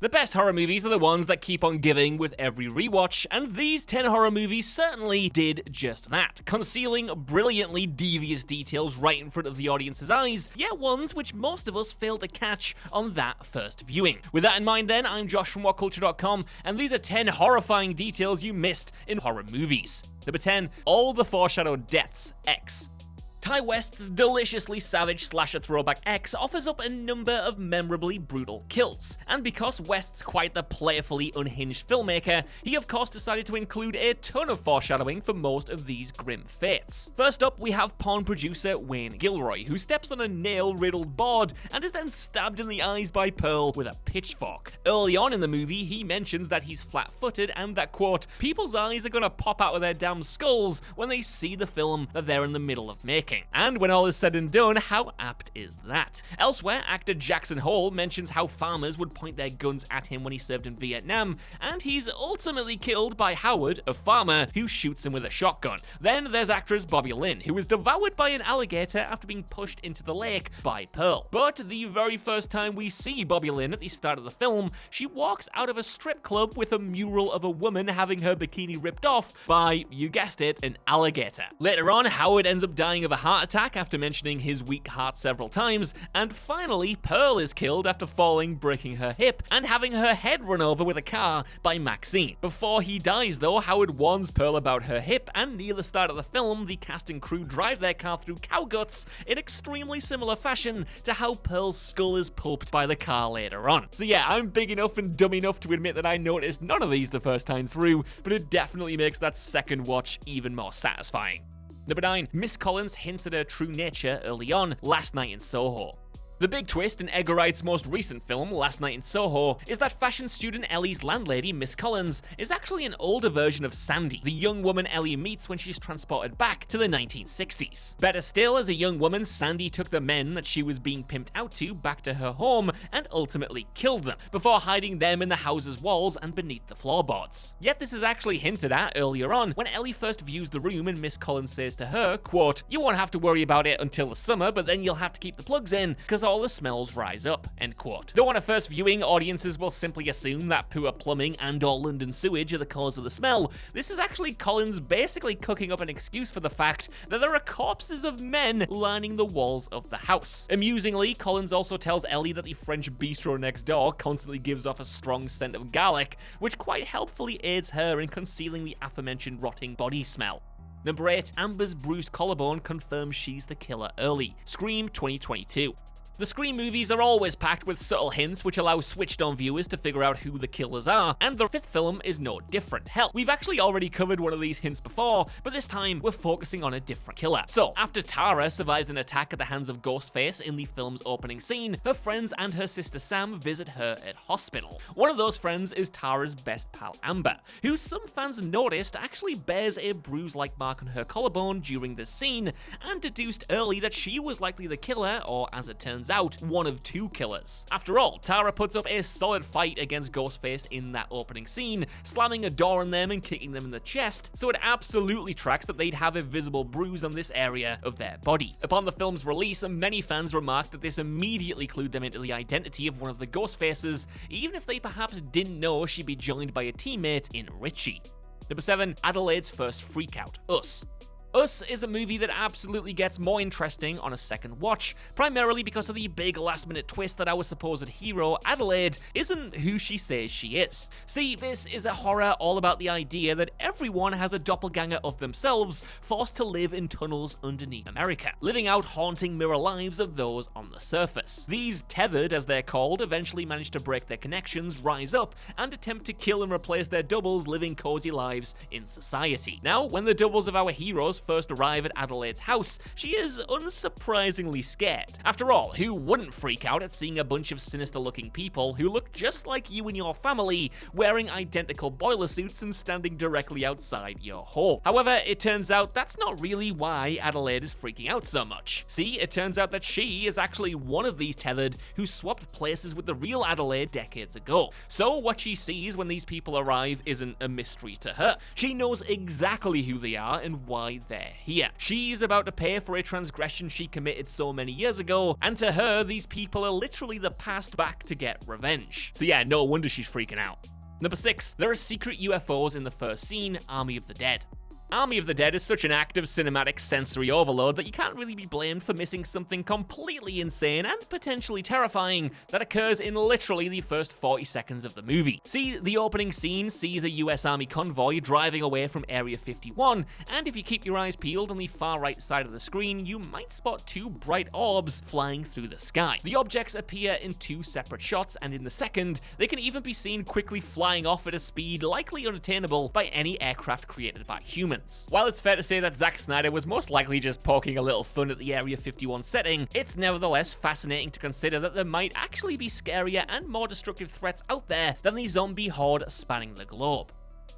The best horror movies are the ones that keep on giving with every rewatch, and these 10 horror movies certainly did just that, concealing brilliantly devious details right in front of the audience's eyes, yet ones which most of us fail to catch on that first viewing. With that in mind then, I'm Josh from WhatCulture.com, and these are 10 horrifying details you missed in horror movies. Number 10, all the foreshadowed deaths, X. Ty West's deliciously savage slasher throwback X offers up a number of memorably brutal kills, and because West's quite the playfully unhinged filmmaker, he of course decided to include a ton of foreshadowing for most of these grim fates. First up, we have porn producer Wayne Gilroy, who steps on a nail-riddled board and is then stabbed in the eyes by Pearl with a pitchfork. Early on in the movie, he mentions that he's flat-footed and that, quote, people's eyes are gonna pop out of their damn skulls when they see the film that they're in the middle of making. And when all is said and done, how apt is that? Elsewhere, actor Jackson Hole mentions how farmers would point their guns at him when he served in Vietnam, and he's ultimately killed by Howard, a farmer, who shoots him with a shotgun. Then there's actress Bobby Lynn, who was devoured by an alligator after being pushed into the lake by Pearl. But the very first time we see Bobby Lynn at the start of the film, she walks out of a strip club with a mural of a woman having her bikini ripped off by, you guessed it, an alligator. Later on, Howard ends up dying of a heart attack after mentioning his weak heart several times, and finally Pearl is killed after falling, breaking her hip, and having her head run over with a car by Maxine. Before he dies though, Howard warns Pearl about her hip, and near the start of the film, the cast and crew drive their car through cow guts in extremely similar fashion to how Pearl's skull is pulped by the car later on. So yeah, I'm big enough and dumb enough to admit that I noticed none of these the first time through, but it definitely makes that second watch even more satisfying. Number 9, Miss Collins hints at her true nature early on, Last Night in Soho. The big twist in Edgar Wright's most recent film, Last Night in Soho, is that fashion student Ellie's landlady, Miss Collins, is actually an older version of Sandy, the young woman Ellie meets when she's transported back to the 1960s. Better still, as a young woman, Sandy took the men that she was being pimped out to back to her home and ultimately killed them, before hiding them in the house's walls and beneath the floorboards. Yet this is actually hinted at earlier on, when Ellie first views the room and Miss Collins says to her, quote, you won't have to worry about it until the summer, but then you'll have to keep the plugs in, because all the smells rise up, end quote. Though on a first viewing, audiences will simply assume that poor plumbing and or London sewage are the cause of the smell, this is actually Collins basically cooking up an excuse for the fact that there are corpses of men lining the walls of the house. Amusingly, Collins also tells Ellie that the French bistro next door constantly gives off a strong scent of garlic, which quite helpfully aids her in concealing the aforementioned rotting body smell. Number 8, Amber's bruised collarbone confirms she's the killer early. Scream 2022. The Scream movies are always packed with subtle hints which allow switched-on viewers to figure out who the killers are, and the 5th film is no different. Hell, we've actually already covered one of these hints before, but this time we're focusing on a different killer. So, after Tara survives an attack at the hands of Ghostface in the film's opening scene, her friends and her sister Sam visit her at hospital. One of those friends is Tara's best pal Amber, who some fans noticed actually bears a bruise-like mark on her collarbone during this scene, and deduced early that she was likely the killer, or as it turns out, one of 2 killers. After all, Tara puts up a solid fight against Ghostface in that opening scene, slamming a door on them and kicking them in the chest, so it absolutely tracks that they'd have a visible bruise on this area of their body. Upon the film's release, many fans remarked that this immediately clued them into the identity of one of the Ghostfaces, even if they perhaps didn't know she'd be joined by a teammate in Richie. Number 7, Adelaide's first freakout, Us. Us is a movie that absolutely gets more interesting on a second watch, primarily because of the big last-minute twist that our supposed hero, Adelaide, isn't who she says she is. See, this is a horror all about the idea that everyone has a doppelganger of themselves, forced to live in tunnels underneath America, living out haunting mirror lives of those on the surface. These tethered, as they're called, eventually manage to break their connections, rise up, and attempt to kill and replace their doubles, living cozy lives in society. Now, when the doubles of our heroes first arrive at Adelaide's house, she is unsurprisingly scared. After all, who wouldn't freak out at seeing a bunch of sinister-looking people who look just like you and your family, wearing identical boiler suits and standing directly outside your home? However, it turns out that's not really why Adelaide is freaking out so much. See, it turns out that she is actually one of these tethered who swapped places with the real Adelaide decades ago. So what she sees when these people arrive isn't a mystery to her. She knows exactly who they are and why they're affair here. She's about to pay for a transgression she committed so many years ago, and to her, these people are literally the past back to get revenge. So yeah, no wonder she's freaking out. Number 6. There are secret UFOs in the first scene, Army of the Dead. Army of the Dead is such an active cinematic sensory overload that you can't really be blamed for missing something completely insane and potentially terrifying that occurs in literally the first 40 seconds of the movie. See, the opening scene sees a US Army convoy driving away from Area 51, and if you keep your eyes peeled on the far right side of the screen, you might spot 2 bright orbs flying through the sky. The objects appear in 2 separate shots, and in the second, they can even be seen quickly flying off at a speed likely unattainable by any aircraft created by humans. While it's fair to say that Zack Snyder was most likely just poking a little fun at the Area 51 setting, it's nevertheless fascinating to consider that there might actually be scarier and more destructive threats out there than the zombie horde spanning the globe.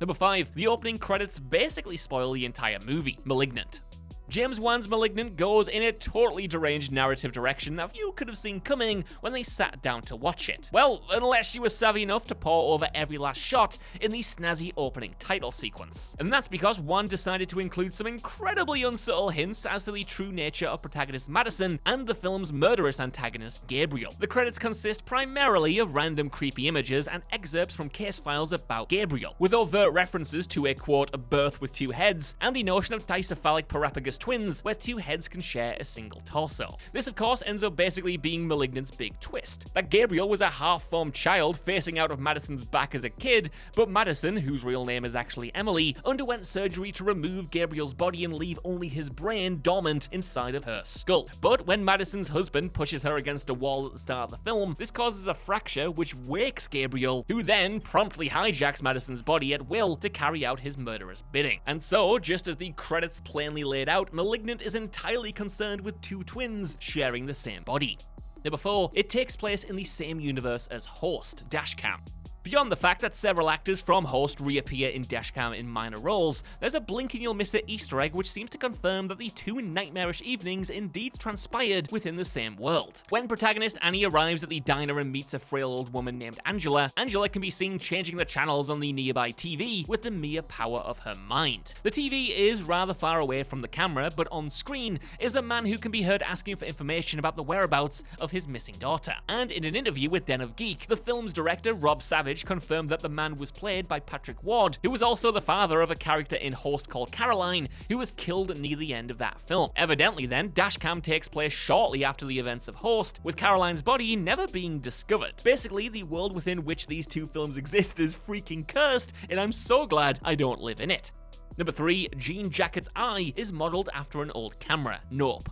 Number 5. The opening credits basically spoil the entire movie, Malignant. James Wan's Malignant goes in a totally deranged narrative direction that few could have seen coming when they sat down to watch it. Well, unless you were savvy enough to pore over every last shot in the snazzy opening title sequence. And that's because Wan decided to include some incredibly unsubtle hints as to the true nature of protagonist Madison and the film's murderous antagonist Gabriel. The credits consist primarily of random creepy images and excerpts from case files about Gabriel, with overt references to a quote, birth with 2 heads, and the notion of dicephalic parapagus twins, where 2 heads can share a single torso. This, of course, ends up basically being Malignant's big twist, that Gabriel was a half-formed child facing out of Madison's back as a kid, but Madison, whose real name is actually Emily, underwent surgery to remove Gabriel's body and leave only his brain dormant inside of her skull. But when Madison's husband pushes her against a wall at the start of the film, this causes a fracture which wakes Gabriel, who then promptly hijacks Madison's body at will to carry out his murderous bidding. And so, just as the credits plainly laid out, Malignant is entirely concerned with 2 twins sharing the same body. Number 4, it takes place in the same universe as Host, Dashcam. Beyond the fact that several actors from Host reappear in Dashcam in minor roles, there's a blink and you'll miss it Easter egg which seems to confirm that the 2 nightmarish evenings indeed transpired within the same world. When protagonist Annie arrives at the diner and meets a frail old woman named Angela, Angela can be seen changing the channels on the nearby TV with the mere power of her mind. The TV is rather far away from the camera, but on screen is a man who can be heard asking for information about the whereabouts of his missing daughter. And in an interview with Den of Geek, the film's director Rob Savage confirmed that the man was played by Patrick Ward, who was also the father of a character in Host called Caroline, who was killed near the end of that film. Evidently then, Dashcam takes place shortly after the events of Host, with Caroline's body never being discovered. Basically, the world within which these 2 films exist is freaking cursed, and I'm so glad I don't live in it. Number 3, Jean Jacquet's eye is modeled after an old camera, Nope.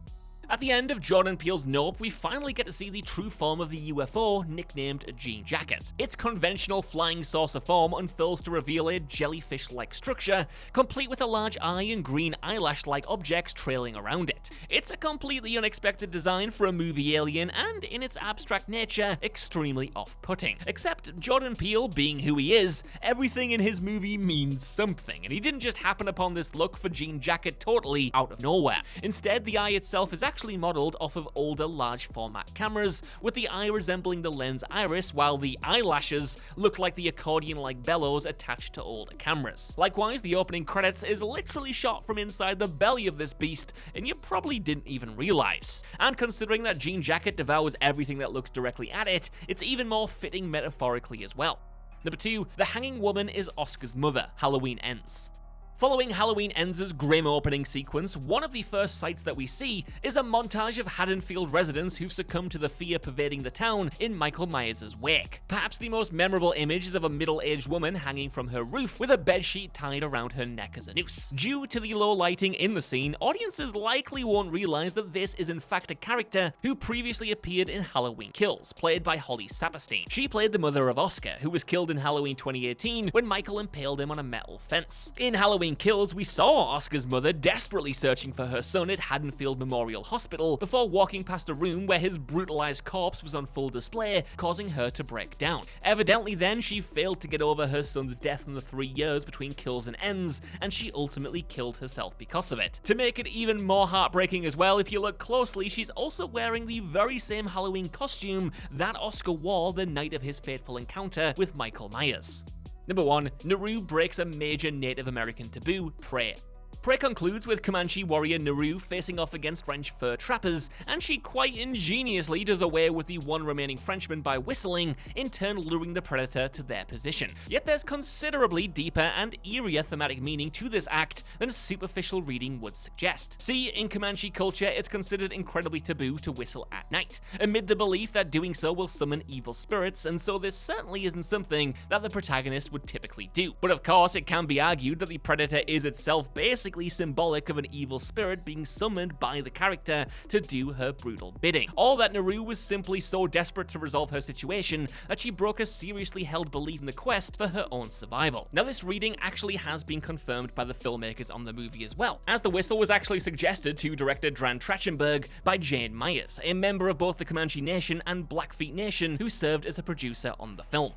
At the end of Jordan Peele's Nope, we finally get to see the true form of the UFO nicknamed Jean Jacket. Its conventional flying saucer form unfurls to reveal a jellyfish-like structure, complete with a large eye and green eyelash-like objects trailing around it. It's a completely unexpected design for a movie alien, and in its abstract nature, extremely off-putting. Except Jordan Peele, being who he is, everything in his movie means something, and he didn't just happen upon this look for Jean Jacket totally out of nowhere. Instead, the eye itself is actually modeled off of older large format cameras, with the eye resembling the lens iris, while the eyelashes look like the accordion-like bellows attached to older cameras. Likewise, the opening credits is literally shot from inside the belly of this beast, and you probably didn't even realize. And considering that Jean Jacket devours everything that looks directly at it, it's even more fitting metaphorically as well. Number 2, the hanging woman is Oscar's mother, Halloween Ends. Following Halloween Ends' grim opening sequence, one of the first sights that we see is a montage of Haddonfield residents who've succumbed to the fear pervading the town in Michael Myers' wake. Perhaps the most memorable image is of a middle-aged woman hanging from her roof with a bedsheet tied around her neck as a noose. Due to the low lighting in the scene, audiences likely won't realize that this is in fact a character who previously appeared in Halloween Kills, played by Holly Saperstein. She played the mother of Oscar, who was killed in Halloween 2018 when Michael impaled him on a metal fence. In Halloween Kills, we saw Oscar's mother desperately searching for her son at Haddonfield Memorial Hospital before walking past a room where his brutalized corpse was on full display, causing her to break down. Evidently then, she failed to get over her son's death in the 3 years between Kills and Ends, and she ultimately killed herself because of it. To make it even more heartbreaking as well, if you look closely, she's also wearing the very same Halloween costume that Oscar wore the night of his fateful encounter with Michael Myers. Number 1, Naru breaks a major Native American taboo, prayer. Prey concludes with Comanche warrior Naru facing off against French fur trappers, and she quite ingeniously does away with the one remaining Frenchman by whistling, in turn luring the predator to their position. Yet there's considerably deeper and eerier thematic meaning to this act than superficial reading would suggest. See, in Comanche culture, it's considered incredibly taboo to whistle at night, amid the belief that doing so will summon evil spirits, and so this certainly isn't something that the protagonist would typically do. But of course, it can be argued that the predator is itself basically symbolic of an evil spirit being summoned by the character to do her brutal bidding. Or that Naru was simply so desperate to resolve her situation that she broke a seriously held belief in the quest for her own survival. Now, this reading actually has been confirmed by the filmmakers on the movie as well, as the whistle was actually suggested to director Dran Trachtenberg by Jane Myers, a member of both the Comanche Nation and Blackfeet Nation who served as a producer on the film.